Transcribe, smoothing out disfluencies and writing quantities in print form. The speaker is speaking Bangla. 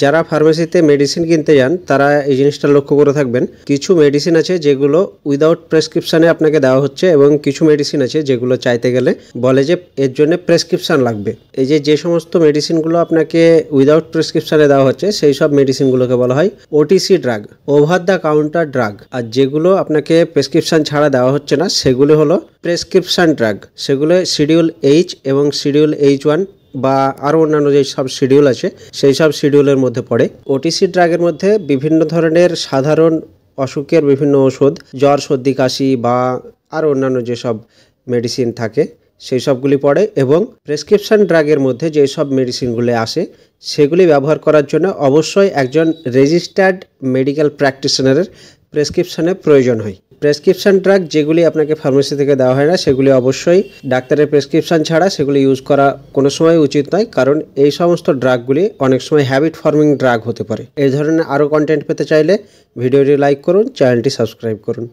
যারা ফার্মেসিতে মেডিসিন কিনতে যান তারা এই জিনিসটা লক্ষ্য করে থাকবেন, কিছু মেডিসিন আছে যেগুলো উইদাউট প্রেসক্রিপশানে আপনাকে দেওয়া হচ্ছে এবং কিছু মেডিসিন আছে যেগুলো চাইতে গেলে বলে যে এর জন্য প্রেসক্রিপশান লাগবে। এই যে সমস্ত মেডিসিনগুলো আপনাকে উইদাউট প্রেসক্রিপশানে দেওয়া হচ্ছে সেই সব মেডিসিনগুলোকে বলা হয় OTC drug, over the counter drug. আর যেগুলো আপনাকে প্রেসক্রিপশান ছাড়া দেওয়া হচ্ছে না সেগুলো হলো প্রেসক্রিপশান ড্রাগ। সেগুলো শিডিউল এইচ এবং শিডিউল H1 বা আরও অন্যান্য যে সব শিডিউল আছে সেই সব শিডিউলের মধ্যে পড়ে। ওটিসি ড্রাগের মধ্যে বিভিন্ন ধরনের সাধারণ অসুখের বিভিন্ন ওষুধ, জ্বর, সর্দি, কাশি বা আরও অন্যান্য যেসব মেডিসিন থাকে সেই সবগুলি পড়ে। এবং প্রেসক্রিপশান ড্রাগের মধ্যে যেসব মেডিসিনগুলি আসে সেগুলি ব্যবহার করার জন্য অবশ্যই একজন রেজিস্টার্ড মেডিকেল প্র্যাকটিশনারের প্রেসক্রিপশানের প্রয়োজন হয়। প্রেসক্রিপশান ড্রাগ যেগুলি আপনাকে ফার্মেসি থেকে দেওয়া হয় না সেগুলি অবশ্যই ডাক্তারের প্রেসক্রিপশান ছাড়া সেগুলি ইউজ করা কোনো সময় উচিত নয়, কারণ এই সমস্ত ড্রাগগুলি অনেক সময় হ্যাবিট ফর্মিং ড্রাগ হতে পারে। এই ধরনের আরও কন্টেন্ট পেতে চাইলে ভিডিওটি লাইক করুন, চ্যানেলটি সাবস্ক্রাইব করুন।